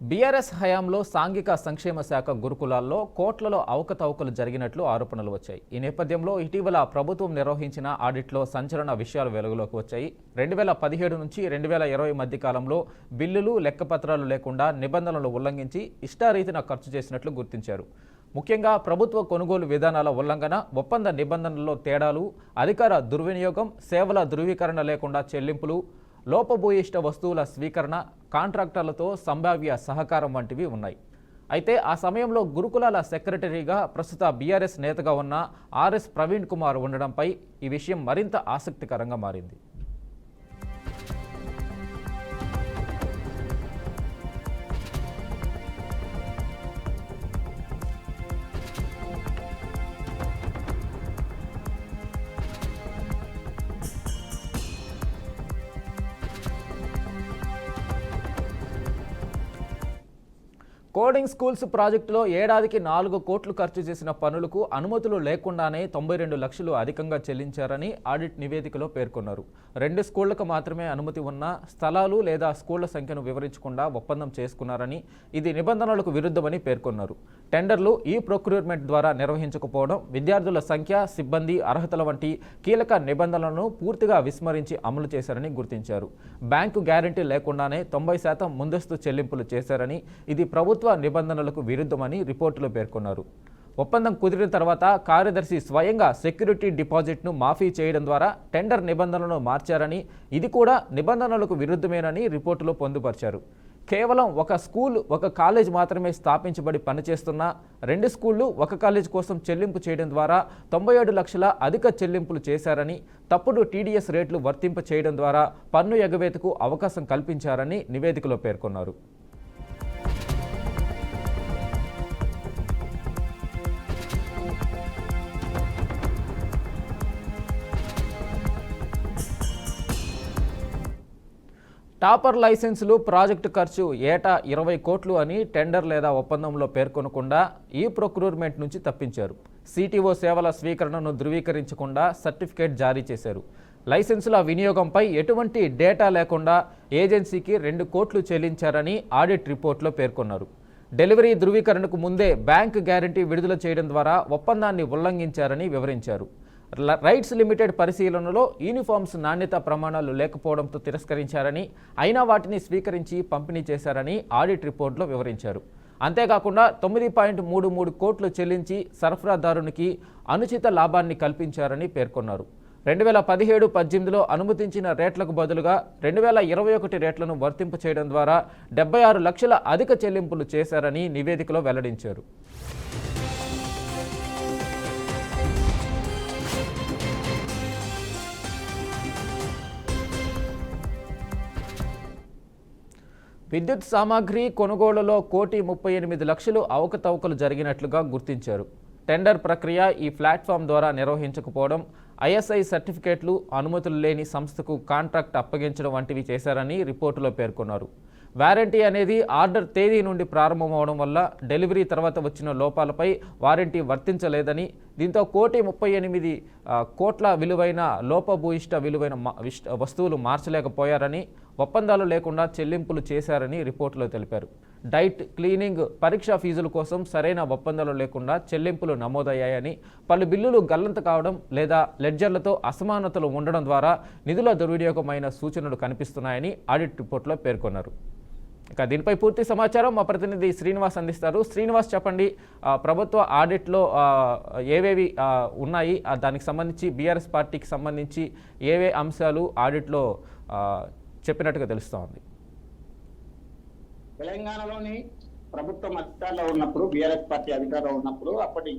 BRS హయాంలో సాంఘిక సంక్షేమ శాఖ గురుకులాల్లో కోట్లలో అవకతవకలు జరిగినట్లు ఆరోపణలు వచ్చాయి. ఈ నేపథ్యంలో ఇటీవల ప్రభుత్వం నిర్వహించిన ఆడిట్లో సంచలన విషయాలు వెలుగులోకి వచ్చాయి. 2017 నుంచి 2020 మధ్య కాలంలో బిల్లులు, లెక్కపత్రాలు లేకుండా నిబంధనలు ఉల్లంఘించి ఇష్టారీతిన ఖర్చు చేసినట్లు గుర్తించారు. ముఖ్యంగా ప్రభుత్వ కొనుగోలు విధానాల ఉల్లంఘన, ఒప్పంద నిబంధనల్లో తేడాలు, అధికార దుర్వినియోగం, సేవల ధృవీకరణ లేకుండా చెల్లింపులు, లోపభూయిష్ట వస్తువుల స్వీకరణ, కాంట్రాక్టర్లతో సంభావ్య సహకారం వంటివి ఉన్నాయి. అయితే ఆ సమయంలో గురుకులాల సెక్రటరీగా ప్రస్తుత బీఆర్ఎస్ నేతగా ఉన్న ఆర్ఎస్ ప్రవీణ్ కుమార్ ఉండడంపై ఈ విషయం మరింత ఆసక్తికరంగా మారింది. కోడింగ్ స్కూల్స్ ప్రాజెక్టులో ఏడాదికి 4 కోట్లు ఖర్చు చేసిన పనులకు అనుమతులు లేకుండానే 92 లక్షలు అధికంగా చెల్లించారని ఆడిట్ నివేదికలో పేర్కొన్నారు. 2 స్కూళ్లకు మాత్రమే అనుమతి ఉన్న స్థలాలు లేదా స్కూళ్ల సంఖ్యను వివరించకుండా ఒప్పందం చేసుకున్నారని, ఇది నిబంధనలకు విరుద్ధమని పేర్కొన్నారు. టెండర్లు ఈ ప్రొక్యూర్మెంట్ ద్వారా నిర్వహించకపోవడం, విద్యార్థుల సంఖ్య, సిబ్బంది అర్హతల వంటి కీలక నిబంధనలను పూర్తిగా విస్మరించి అమలు చేశారని గుర్తించారు. బ్యాంకు గ్యారంటీ లేకుండానే 90% ముందస్తు చెల్లింపులు చేశారని, ఇది ప్రభుత్వ నిబంధనలకు విరుద్ధమని రిపోర్టులో పేర్కొన్నారు. ఒప్పందం కుదిరిన తర్వాత కార్యదర్శి స్వయంగా సెక్యూరిటీ డిపాజిట్ను మాఫీ చేయడం ద్వారా టెండర్ నిబంధనలను మార్చారని, ఇది కూడా నిబంధనలకు విరుద్ధమేనని రిపోర్టులో పొందుపరిచారు. కేవలం ఒక స్కూల్, ఒక కాలేజ్ మాత్రమే స్థాపించబడి పనిచేస్తున్న 2 స్కూళ్లు, ఒక కాలేజ్ కోసం చెల్లింపు చేయడం ద్వారా 97 లక్షల అధిక చెల్లింపులు చేశారని, తప్పుడు టీడీఎస్ రేట్లు వర్తింప చేయడం ద్వారా పన్ను ఎగవేతకు అవకాశం కల్పించారని నివేదికలో పేర్కొన్నారు. టాపర్ లైసెన్సులు, ప్రాజెక్టు ఖర్చు ఏటా 20 కోట్లు అని టెండర్ లేదా ఒప్పందంలో పేర్కొనకుండా ఈ ప్రొక్యూర్మెంట్ నుంచి తప్పించారు. సిటీఓ సేవల స్వీకరణను ధృవీకరించకుండా సర్టిఫికేట్ జారీ చేశారు. లైసెన్సుల వినియోగంపై ఎటువంటి డేటా లేకుండా ఏజెన్సీకి 2 కోట్లు చెల్లించారని ఆడిట్ రిపోర్ట్లో పేర్కొన్నారు. డెలివరీ ధృవీకరణకు ముందే బ్యాంక్ గ్యారంటీ విడుదల చేయడం ద్వారా ఒప్పందాన్ని ఉల్లంఘించారని వివరించారు. రైట్స్ లిమిటెడ్ పరిశీలనలో యూనిఫామ్స్ నాణ్యత ప్రమాణాలు లేకపోవడంతో తిరస్కరించారని, అయినా వాటిని స్వీకరించి పంపిణీ చేశారని ఆడిట్ రిపోర్టులో వివరించారు. అంతేకాకుండా 9.33 కోట్లు చెల్లించి సరఫరాదారునికి అనుచిత లాభాన్ని కల్పించారని పేర్కొన్నారు. 2017-18లో అనుమతించిన రేట్లకు బదులుగా 2021 రేట్లను వర్తింప చేయడం ద్వారా 76 లక్షల అధిక చెల్లింపులు చేశారని నివేదికలో వెల్లడించారు. విద్యుత్ సామాగ్రి కొనుగోలులో 1,38 లక్షలు అవకతవకలు జరిగినట్లుగా గుర్తించారు. టెండర్ ప్రక్రియ ఈ ప్లాట్ఫామ్ ద్వారా నిర్వహించకపోవడం, ఐఎస్ఐ సర్టిఫికేట్లు, అనుమతులు లేని సంస్థకు కాంట్రాక్ట్ అప్పగించడం వంటివి చేశారని రిపోర్టులో పేర్కొన్నారు. వారంటీ అనేది ఆర్డర్ తేదీ నుండి ప్రారంభమవడం వల్ల డెలివరీ తర్వాత వచ్చిన లోపాలపై వారంటీ వర్తించలేదని, దీంతో 1,38 కోట్ల విలువైన లోపభూయిష్ట విలువైన వస్తువులు మార్చలేకపోయారని, ఒప్పందాలు లేకుండా చెల్లింపులు చేశారని రిపోర్టులో తెలిపారు. డైట్, క్లీనింగ్, పరీక్షా ఫీజుల కోసం సరైన ఒప్పందాలు లేకుండా చెల్లింపులు నమోదయ్యాయని, పలు బిల్లులు గల్లంత కావడం లేదా లెడ్జర్లతో అసమానతలు ఉండడం ద్వారా నిధుల దుర్వినియోగమైన సూచనలు కనిపిస్తున్నాయని ఆడిట్ రిపోర్టులో పేర్కొన్నారు. ఇక దీనిపై పూర్తి సమాచారం మా ప్రతినిధి శ్రీనివాస్ అందిస్తారు. శ్రీనివాస్, చెప్పండి, ప్రభుత్వ ఆడిట్లో ఏవేవి ఉన్నాయి, దానికి సంబంధించి బీఆర్ఎస్ పార్టీకి సంబంధించి ఏవే అంశాలు ఆడిట్లో చెప్పినట్టుగా తెలుస్తూ ఉంది? తెలంగాణలోని ప్రభుత్వం అధికారంలో ఉన్నప్పుడు, బీఆర్ఎస్ పార్టీ అధికారంలో ఉన్నప్పుడు, అప్పటి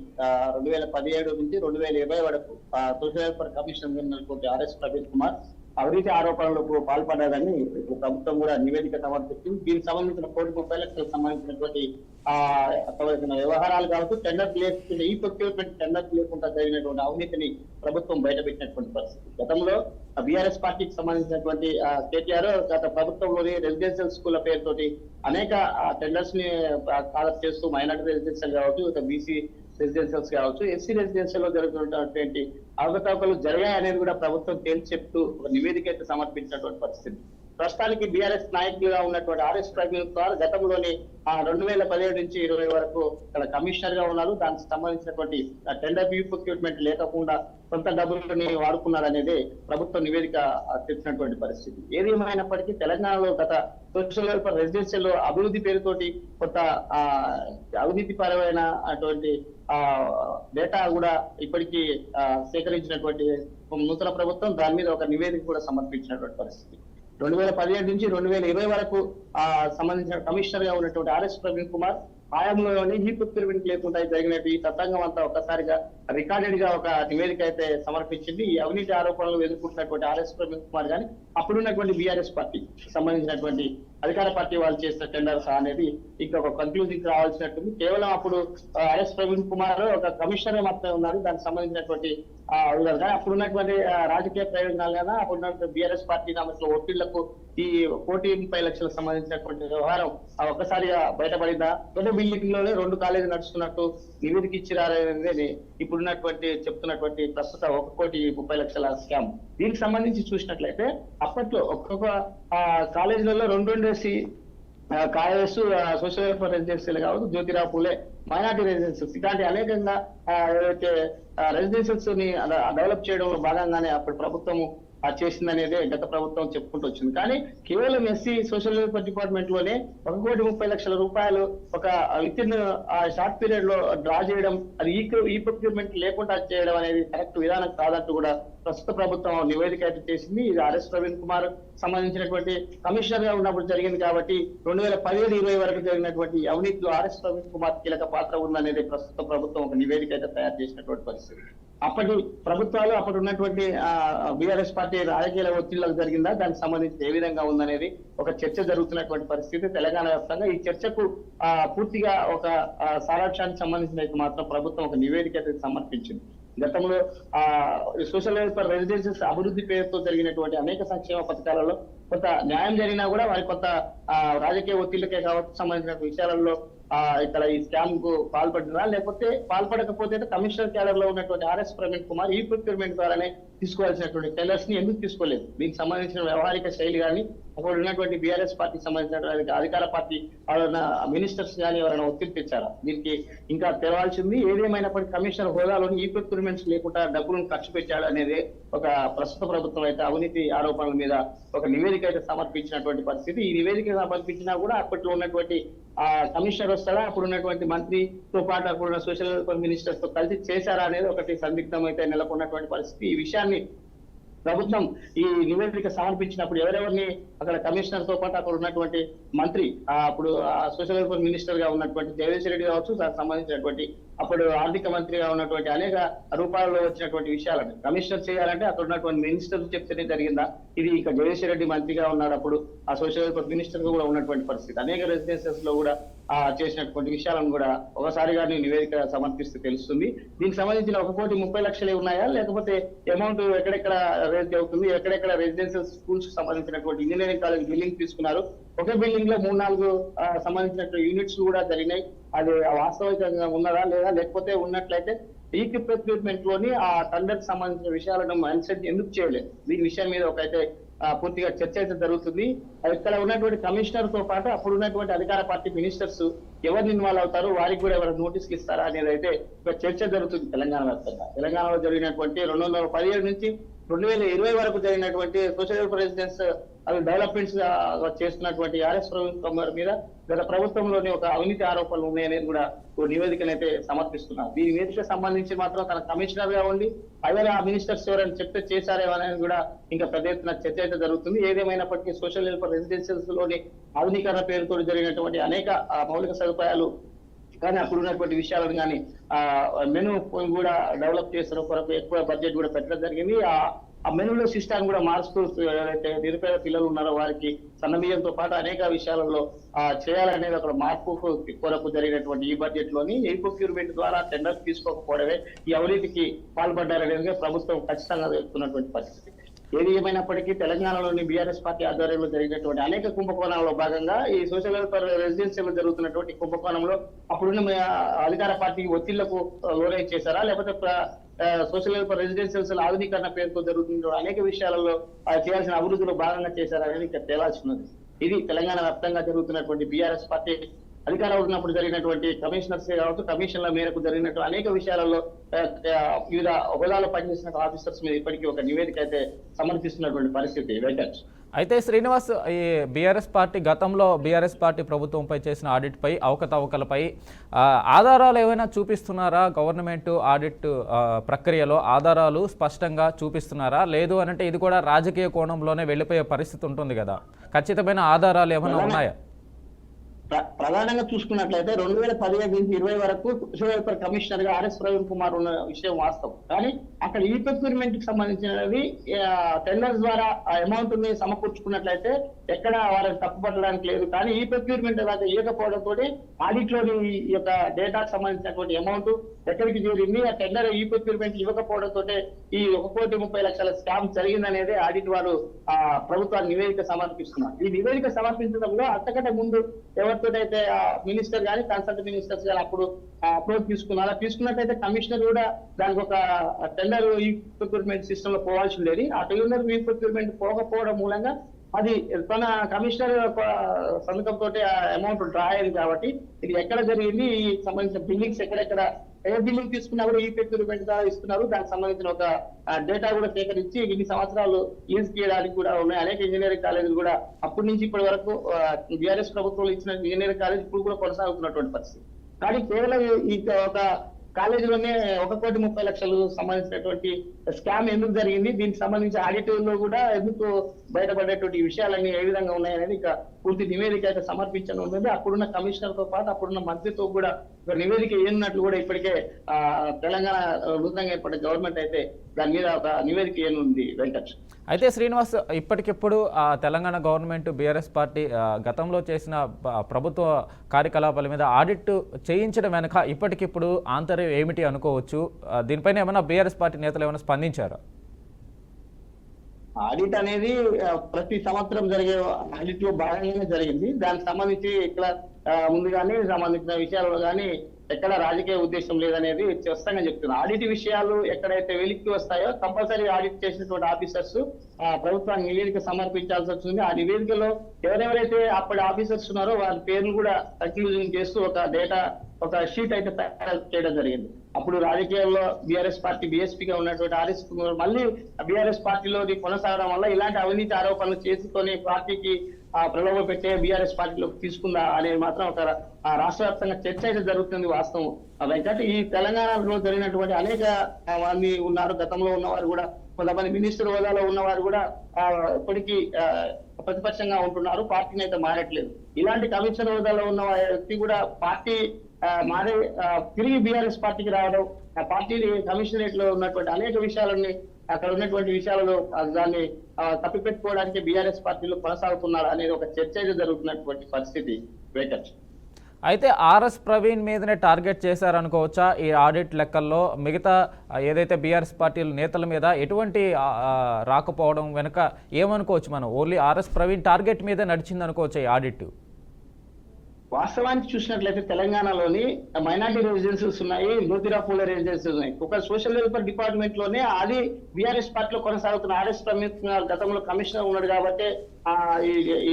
2017 నుంచి 2020 వరకు social welfare commissioner RS Praveen Kumar అవినీతి ఆరోపణలకు పాల్పడ్డారని ప్రభుత్వం కూడా నివేదిక సమర్పించింది. దీనికి సంబంధించిన 1,30 లక్షలకు సంబంధించినటువంటి వ్యవహారాలు కావచ్చు, టెండర్ లేకుండా ఈ ప్రొక్యూర్మెంట్ టెండర్ లేకుండా జరిగినటువంటి అవినీతిని ప్రభుత్వం బయటపెట్టినటువంటి పరిస్థితి. గతంలో బీఆర్ఎస్ పార్టీకి సంబంధించినటువంటి కేటీఆర్ గత ప్రభుత్వంలోని రెసిడెన్షియల్ స్కూళ్ల పేరుతోటి అనేక టెండర్స్ ని కాలప్ చేస్తూ మైనార్టీ రెసిడెన్షియల్ కావచ్చు, ఇక బీసీ రెసిడెన్షియల్స్ కావచ్చు, ఎస్సీ రెసిడెన్షియల్ లో జరుగుతున్నటువంటి అవకతవకలు జరిగాయనేది కూడా ప్రభుత్వం తేల్చి చెప్తూ ఒక నివేదిక అయితే సమర్పించినటువంటి పరిస్థితి. ప్రస్తుతానికి బీఆర్ఎస్ నాయకులుగా ఉన్నటువంటి ఆర్ఎస్ ప్రవీణ్ కుమార్ గతంలోని 2017 నుంచి 20 వరకు ఇక్కడ కమిషనర్ గా ఉన్నారు. దానికి సంబంధించినటువంటి టెండర్ ప్రొక్యూర్మెంట్ లేకుండా సొంత డబ్బులని వాడుకున్నారనేది ప్రభుత్వ నివేదిక తెచ్చినటువంటి పరిస్థితి. ఏది ఏమైనప్పటికీ తెలంగాణలో గత సోషల్ వెల్ఫేర్ రెసిడెన్షియల్ అభివృద్ధి పేరుతోటి కొత్త అవినీతి పరమైన అటువంటి డేటా కూడా ఇప్పటికీ సేకరించినటువంటి నూతన ప్రభుత్వం దాని మీద ఒక నివేదిక కూడా సమర్పించినటువంటి పరిస్థితి. 2017 నుంచి 2020 వరకు సంబంధించిన కమిషనర్ గా ఉన్నటువంటి ఆర్ఎస్ ప్రవీణ్ కుమార్ హయాంలోని ఈ ప్రొక్యూర్మెంట్ లేకుండా జరిగినట్టు ఈ తతంగం అంతా ఒక్కసారిగా రికార్డెడ్ గా ఒక నివేదిక అయితే సమర్పించింది. ఈ అవినీతి ఆరోపణలు ఎదుర్కొంటున్నటువంటి ఆర్ఎస్ ప్రవీణ్ కుమార్ గాని అప్పుడున్నటువంటి బీఆర్ఎస్ పార్టీ సంబంధించినటువంటి అధికార పార్టీ వాళ్ళు చేసిన టెండర్స్ అనేది ఇంకా ఒక కన్క్లూజన్ రావాల్సినట్టుంది. కేవలం అప్పుడు ఆర్ఎస్ ప్రవీణ్ కుమార్ ఒక కమిషనర్ మాత్రమే ఉన్నారు. దానికి సంబంధించినటువంటి కానీ అప్పుడున్నటువంటి రాజకీయ ప్రయోజనాలు కదా అప్పుడున్న బీఆర్ఎస్ పార్టీ నామకుల ఒత్తిళ్లకు ఈ 1,30,00,000 సంబంధించినటువంటి వ్యవహారం ఒక్కసారిగా బయటపడిందా? రెండు బిల్డింగ్ లోనే 2 కాలేజీలు నడుస్తున్నట్టు నివేదిక ఇచ్చిరారనేది ఇప్పుడున్నటువంటి చెప్తున్నటువంటి ప్రస్తుత 1,30,00,000 స్కామ్. దీనికి సంబంధించి చూసినట్లయితే అప్పట్లో ఒక్కొక్క కాలేజీలలో 2 కాలేజెస్ సోషల్ వెల్ఫేర్ రెసిడెన్షియల్ కావచ్చు, జ్యోతిరావు పూలే మైనార్టీ రెసిడెన్షియల్స్ ఇలాంటి అనేకంగా ఏదైతే రెసిడెన్షియల్స్ ని డెవలప్ చేయడంలో భాగంగానే అప్పుడు ప్రభుత్వము చేసిందనేదే గత ప్రభుత్వం చెప్పుకుంటూ వచ్చింది. కానీ కేవలం ఎస్సీ సోషల్ వెల్ఫేర్ డిపార్ట్మెంట్ లోనే 1,30,00,000 రూపాయలు ఒక విత్ ఇన్ షార్ట్ పీరియడ్ లో డ్రా చేయడం, అది ఈ ప్రొక్యూర్మెంట్ లేకుండా చేయడం అనేది కరెక్ట్ విధానం కాదంటూ కూడా ప్రస్తుత ప్రభుత్వం నివేదిక అయితే చేసింది. ఇది ఆర్ఎస్ ప్రవీణ్ కుమార్ సంబంధించినటువంటి కమిషనర్ గా ఉన్నప్పుడు జరిగింది కాబట్టి 2017-20 వరకు జరిగినటువంటి అవినీతిలో ఆర్ఎస్ ప్రవీణ్ కుమార్ కీలక పాత్ర ఉందనేది ప్రస్తుత ప్రభుత్వం ఒక నివేదిక అయితే తయారు చేసినటువంటి పరిస్థితి. అప్పటి ప్రభుత్వాలు అప్పుడు ఉన్నటువంటి బీఆర్ఎస్ పార్టీ రాజకీయ ఒత్తిళ్లకు జరిగిందా, దానికి సంబంధించి ఏ విధంగా ఉందనేది ఒక చర్చ జరుగుతున్నటువంటి పరిస్థితి తెలంగాణ వ్యాప్తంగా. ఈ చర్చకు పూర్తిగా ఒక సారాంశానికి సంబంధించిన మాత్రం ప్రభుత్వం ఒక నివేదిక అయితే సమర్పించింది. గతంలో సోషల్ వెల్ఫేర్ రెసిడెన్షియల్స్ అభివృద్ధి పేరుతో జరిగినటువంటి అనేక సంక్షేమ పథకాలలో కొంత న్యాయం జరిగినా కూడా వారి కొంత రాజకీయ ఒత్తిళ్లకే కావచ్చు సంబంధించిన విషయాలలో ఇక్కడ ఈ స్కామ్ కు పాల్పడినా లేకపోతే పాల్పడకపోతే కమిషనర్ క్యాడర్ లో ఉన్నటువంటి ఆర్ఎస్ ప్రవీణ్ కుమార్ ఈ ప్రొక్యూర్మెంట్ ద్వారానే తీసుకోవాల్సినటువంటి టెండర్స్ ని ఎందుకు తీసుకోలేదు? దీనికి సంబంధించిన వ్యవహారిక శైలి కానీ అప్పుడు ఉన్నటువంటి బీఆర్ఎస్ పార్టీకి సంబంధించినటువంటి అధికార పార్టీ వాళ్ళ మినిస్టర్స్ కానీ ఎవరైనా ఒత్తిడి తెచ్చారా? దీనికి ఇంకా తెలవాల్సింది. ఏదేమైనప్పటికీ కమిషనర్ హోదాలోని ఈ ప్రొక్యూర్మెంట్స్ లేకుండా డబ్బులను ఖర్చు పెట్టాడు అనేది ఒక ప్రస్తుత ప్రభుత్వం అయితే అవినీతి ఆరోపణల మీద ఒక నివేదిక అయితే సమర్పించినటువంటి పరిస్థితి. ఈ నివేదిక సమర్పించినా కూడా అప్పట్లో ఉన్నటువంటి కమిషనర్ వస్తారా, అప్పుడు ఉన్నటువంటి మంత్రితో పాటు అప్పుడున్న సోషల్ వెల్ఫేర్ మినిస్టర్స్ తో కలిసి చేశారా అనేది ఒకటి సందిగ్ధం అయితే నెలకొన్నటువంటి పరిస్థితి. ఈ విషయాన్ని ప్రభుత్వం ఈ నివేదిక సమర్పించినప్పుడు ఎవరెవరిని అక్కడ కమిషనర్ తో పాటు అక్కడ ఉన్నటువంటి మంత్రి అప్పుడు సోషల్ వెల్ఫేర్ మినిస్టర్ గా ఉన్నటువంటి జగదీష్ రెడ్డి కావచ్చు, దానికి సంబంధించినటువంటి అప్పుడు ఆర్థిక మంత్రిగా ఉన్నటువంటి అనేక రూపాయల్లో వచ్చినటువంటి విషయాలను కమిషనర్ చేయాలంటే అక్కడ ఉన్నటువంటి మినిస్టర్ చెప్తేనే జరిగిందా? ఇది ఇక జగదీష్ రెడ్డి మంత్రిగా ఉన్నాడు, అప్పుడు ఆ సోషల్ వెల్ఫేర్ మినిస్టర్ గా కూడా ఉన్నటువంటి పరిస్థితి. అనేక రెసిడెన్సెస్ లో కూడా చేసినటువంటి విషయాలను కూడా ఒకసారిగా నివేదిక సమర్పిస్తే తెలుస్తుంది. దీనికి సంబంధించిన 1,30,00,000 ఉన్నాయా, లేకపోతే అమౌంట్ ఎక్కడెక్కడ రేజ్ అవుతుంది, ఎక్కడెక్కడ రెసిడెన్షియల్ స్కూల్స్ సంబంధించినటువంటి ఇంజనీరింగ్ కాలేజ్ బిల్డింగ్ తీసుకున్నారు, ఒకే బిల్డింగ్ లో 3-4 సంబంధించినటువంటి యూనిట్స్ కూడా జరిగినాయి. అది వాస్తవికంగా ఉన్నదా లేదా, లేకపోతే ఉన్నట్లయితే ఈ ప్రొక్యూర్మెంట్ లోని ఆ టెండర్ సంబంధించిన విషయాలను మెన్షన్ ఎందుకు చేయలేదు? దీని విషయం మీద ఒకైతే పూర్తిగా చర్చ అయితే జరుగుతుంది. ఇక్కడ ఉన్నటువంటి కమిషనర్ తో పాటు అప్పుడు ఉన్నటువంటి అధికార పార్టీ మినిస్టర్స్ ఎవరిని ఇన్వాల్వ్ అవుతారు, వారికి కూడా ఎవరు నోటీసులు ఇస్తారా అనేది అయితే ఒక చర్చ జరుగుతుంది తెలంగాణ వ్యాప్తంగా. తెలంగాణలో జరిగినటువంటి 2017 నుంచి 2020 వరకు జరిగినటువంటి సోషల్ వెల్ఫేర్ రెసిడెన్స్ అవి డెవలప్మెంట్స్ చేస్తున్నటువంటి ఆర్ఎస్ ప్రవీణ్ కుమార్ మీద గత ప్రభుత్వంలోని ఒక అవినీతి ఆరోపణలు ఉన్నాయనేది కూడా ఓ నివేదికనైతే సమర్పిస్తున్నారు. ఈ నివేదిక సంబంధించి మాత్రం తన కమిషనర్ గా ఉండి అదే ఆ మినిస్టర్స్ ఎవరైనా చెప్తే చేశారేమో అనేది కూడా ఇంకా పెద్ద ఎత్తున చర్చ అయితే జరుగుతుంది. ఏదేమైనప్పటికీ సోషల్ వెల్ఫేర్ రెసిడెన్షియల్స్ లోని ఆధునీకరణ పేరుతో జరిగినటువంటి అనేక మౌలిక సదుపాయాలు కానీ అప్పుడు ఉన్నటువంటి విషయాలను కానీ మెను కూడా డెవలప్ చేసిన కొరకు ఎక్కువ బడ్జెట్ కూడా పెట్టడం జరిగింది. ఆ మెనూలో సిస్టాన్ని కూడా మార్చుతూ ఎవరైతే నిరుపేద పిల్లలు ఉన్నారో వారికి సన్నబియ్యంతో పాటు అనేక విషయాలలో చేయాలనేది ఒక మార్పు కొరకు జరిగినటువంటి ఈ బడ్జెట్ లోని ఈ ప్రొక్యూర్మెంట్ ద్వారా టెండర్స్ తీసుకోకపోవడమే ఈ అవినీతికి పాల్పడ్డారనేది ప్రభుత్వం ఖచ్చితంగా చెప్తున్నటువంటి పరిస్థితి. ఏది ఏమైనప్పటికీ తెలంగాణలోని బీఆర్ఎస్ పార్టీ ఆధ్వర్యంలో జరిగినటువంటి అనేక కుంభకోణాల్లో భాగంగా ఈ సోషల్ వెల్ఫేర్ రెసిడెన్షియల్ జరుగుతున్నటువంటి కుంభకోణంలో అప్పుడున్న అధికార పార్టీకి ఒత్తిళ్లకు లోనై చేశారా, లేకపోతే సోషల్ వెల్ఫేర్ రెసిడెన్షియల్స్ ఆధునీకరణ పేరుతో జరుగుతున్న అనేక విషయాలలో చేయాల్సిన అభివృద్ధిలో భాగంగా చేశారా అనేది ఇక్కడ తేలాల్సి ఉన్నది. ఇది తెలంగాణ వ్యాప్తంగా జరుగుతున్నటువంటి బీఆర్ఎస్ పార్టీ అధికారంలో ఉన్నప్పుడు జరిగినటువంటి కమిషనర్స్ కావచ్చు, కమిషన్ల మేరకు జరిగినటువంటి అనేక విషయాలలో వివిధ హోదాలో పనిచేసిన ఆఫీసర్స్ మీద ఇప్పటికీ ఒక నివేదిక అయితే సమర్పిస్తున్నటువంటి పరిస్థితి వెంకట్. అయితే శ్రీనివాస్, ఈ గతంలో బీఆర్ఎస్ పార్టీ ప్రభుత్వంపై చేసిన ఆడిట్పై అవకతవకలపై ఆధారాలు ఏమైనా చూపిస్తున్నారా? గవర్నమెంట్ ఆడిట్ ప్రక్రియలో ఆధారాలు స్పష్టంగా చూపిస్తున్నారా? లేదు అనంటే ఇది కూడా రాజకీయ కోణంలోనే వెళ్ళిపోయే పరిస్థితి ఉంటుంది కదా, ఖచ్చితమైన ఆధారాలు ఏమైనా ఉన్నాయా? ప్రధానంగా చూసుకున్నట్లయితే 2017 నుంచి 20 వరకు సోషల్ వెల్ఫేర్ కమిషనర్ గా ఆర్ఎస్ ప్రవీణ్ కుమార్ ఉన్న విషయం వాస్తవం. కానీ అక్కడ ఈ ప్రొక్యూర్మెంట్ కి సంబంధించినవి టెండర్స్ ద్వారా అమౌంట్ ని సమకూర్చుకున్నట్లయితే ఎక్కడ వారిని తప్పుపట్టడానికి లేదు. కానీ ఈ ప్రొక్యూర్మెంట్ అలాగే ఇవ్వకపోవడంతో ఆడిట్ లోని ఈ యొక్క డేటాకు సంబంధించినటువంటి అమౌంట్ ఎక్కడికి చేరింది, ఆ టెండర్ ఈ ప్రొక్యూర్మెంట్ ఇవ్వకపోవడంతో ఈ 1,30,00,000 స్కామ్ జరిగిందనేది ఆడిట్ వారు ప్రభుత్వానికి నివేదిక సమర్పిస్తున్నారు. ఈ నివేదిక సమర్పించడంలో అంతకంటే ముందు ఎవరితోటైతే మినిస్టర్ కానీ కన్సల్ట్ మినిస్టర్స్ కానీ అప్పుడు అప్రోచ్ తీసుకున్నట్టయితే కమిషనర్ కూడా దానికి ఒక టెండర్ ఈ ప్రొక్యూర్మెంట్ సిస్టమ్ లో పోవాల్సి ఉండేది. ఆ టెండర్ ఈ ప్రొక్యూర్మెంట్ పోకపోవడం మూలంగా అది తన కమిషనర్ సంతకంతో అమౌంట్ డ్రా అయింది. కాబట్టి ఇది ఎక్కడ జరిగింది, ఈ సంబంధించిన బిల్డింగ్స్ ఎక్కడెక్కడ ఏ బిల్డింగ్ తీసుకున్నా కూడా ఈ ప్రొక్యూర్మెంట్ ద్వారా ఇస్తున్నారు. దానికి సంబంధించిన ఒక డేటా కూడా సేకరించి ఇన్ని సంవత్సరాలు లీజ్ చేయడానికి కూడా ఉన్నాయి. అనేక ఇంజనీరింగ్ కాలేజీలు కూడా అప్పటి నుంచి ఇప్పటి వరకు బీఆర్ఎస్ ప్రభుత్వంలో ఇచ్చిన ఇంజనీరింగ్ కాలేజ్ ఇప్పుడు కూడా కొనసాగుతున్నటువంటి పరిస్థితి. కానీ కేవలం ఈ ఒక కాలేజీలోనే 1,30,00,000 సంబంధించినటువంటి స్కామ్ ఎందుకు జరిగింది, దీనికి సంబంధించి ఆడిటివ్ లో కూడా ఎందుకు బయటపడేటువంటి విషయాలన్నీ ఏ విధంగా ఉన్నాయనేది ఇక పూర్తి నివేదిక అయితే సమర్పించనున్నది. అప్పుడున్న కమిషనర్ తో పాటు అప్పుడున్న మంత్రితో కూడా ఒక నివేదిక ఏనున్నట్లు కూడా ఇప్పటికే తెలంగాణ నూతనంగా ఏర్పడే గవర్నమెంట్ అయితే దాని మీద ఒక నివేదిక ఏనుంది వెంకట్. అయితే శ్రీనివాస్, ఇప్పటికిప్పుడు తెలంగాణ గవర్నమెంట్ బీఆర్ఎస్ పార్టీ గతంలో చేసిన ప్రభుత్వ కార్యకలాపాల మీద ఆడిట్ చేయించడం వెనక ఇప్పటికిప్పుడు ఆంతర్యం ఏమిటి అనుకోవచ్చు? దీనిపైన ఏమైనా బీఆర్ఎస్ పార్టీ నేతలు ఏమైనా స్పందించారా? ఆడిట్ అనేది ప్రతి సంవత్సరం జరిగే ఆడిట్ లో భాగంగానే జరిగింది. దానికి సంబంధించి ఇక్కడ ముందుగానే సంబంధించిన విషయాల్లో కానీ ఎక్కడ రాజకీయ ఉద్దేశం లేదనేది స్పష్టంగా చెప్తున్నా. ఆడిట్ విషయాలు ఎక్కడైతే వెలికి వస్తాయో కంపల్సరీ ఆడిట్ చేసినటువంటి ఆఫీసర్స్ ప్రభుత్వానికి నివేదిక సమర్పించాల్సి వస్తుంది. ఆ నివేదికలో ఎవరెవరైతే అప్పటి ఆఫీసర్స్ ఉన్నారో వారి పేర్లు కూడా కన్క్లూజన్ చేస్తూ ఒక డేటా ఒక షీట్ అయితే తయారు చేయడం జరిగింది. అప్పుడు రాజకీయాల్లో బీఆర్ఎస్ పార్టీ బీఎస్పీగా ఉన్నటువంటి ఆర్ఎస్ మళ్ళీ బీఆర్ఎస్ పార్టీలో కొనసాగడం వల్ల ఇలాంటి అవినీతి ఆరోపణలు చేసుకొని పార్టీకి ప్రలోభ పెట్టే బీఆర్ఎస్ పార్టీలోకి తీసుకుందా అనేది మాత్రం ఒక రాష్ట్ర వ్యాప్తంగా చర్చ అయితే జరుగుతుంది వాస్తవం. వెంకట, ఈ తెలంగాణలో జరిగినటువంటి అనేక మంది ఉన్నారు. గతంలో ఉన్నవారు కూడా కొంతమంది మినిస్టర్ హోదాలో ఉన్నవారు కూడా ఇప్పటికీ ప్రతిపక్షంగా ఉంటున్నారు. పార్టీని అయితే మారట్లేదు. ఇలాంటి కమిషనర్ హోదాలో ఉన్న వ్యక్తి కూడా పార్టీ మారే తిరిగి బీఆర్ఎస్ పార్టీకి రావడం, ఆ పార్టీ కమిషనరేట్ లో ఉన్నటువంటి అనేక విషయాలని అక్కడ ఉన్నటువంటి విషయాలలో దాన్ని తప్పిపెట్టుకోవడానికి బీఆర్ఎస్ పార్టీలో కొనసాగుతున్నారు అనేది ఒక చర్చ జరుగుతున్నటువంటి పరిస్థితి వెంకట్. అయితే ఆర్ఎస్ ప్రవీణ్ మీదనే టార్గెట్ చేశారనుకోవచ్చా ఈ ఆడిట్ లెక్కల్లో? మిగతా ఏదైతే బీఆర్ఎస్ పార్టీల నేతల మీద ఎటువంటి రాకపోవడం వెనుక ఏమనుకోవచ్చు మనం? ఓన్లీ ఆర్ఎస్ ప్రవీణ్ టార్గెట్ మీద నడిచింది అనుకోవచ్చా ఈ ఆడిట్? వాస్తవానికి చూసినట్లయితే తెలంగాణలోని మైనార్టీ రెసిడెన్సీస్ ఉన్నాయి, జ్యోతిరాపూల రెసిడెన్సీస్ ఉన్నాయి. ఒక సోషల్ వెల్ఫేర్ డిపార్ట్మెంట్ లోనే అది బీఆర్ఎస్ పార్టీలో కొనసాగుతున్న ఆర్ఎస్ ప్రవీణ్ గతంలో కమిషనర్ ఉన్నాడు కాబట్టి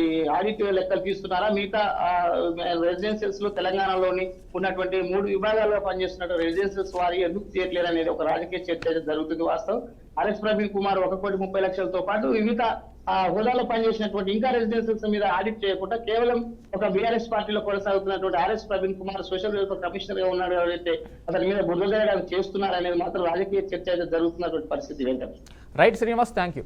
ఈ ఆడిట్ లెక్కలు తీస్తున్నారా? మిగతా రెసిడెన్షియల్స్ లో తెలంగాణలోని ఉన్నటువంటి 3 విభాగాల్లో పనిచేస్తున్న రెసిడెన్షియల్స్ వారి ఎందుకు చేయట్లేరు అనేది ఒక రాజకీయ చర్చ జరుగుతుంది. వాస్తవం ఆర్ఎస్ ప్రవీణ్ కుమార్ 1,30,00,000తో పాటు వివిధ హోదాలో పనిచేసినటువంటి ఇంకా రెసిడెన్షియల్స్ మీద ఆడిట్ చేయకుండా కేవలం ఒక బీఆర్ఎస్ పార్టీలో కొనసాగుతున్నటువంటి RS Praveen Kumar social welfare commissioner గా ఉన్నాడు ఎవరైతే అతని మీద బురద చేస్తున్నారు అనేది మాత్రం రాజకీయ చర్చ అయితే జరుగుతున్నటువంటి పరిస్థితి. Right Srinivas, thank you.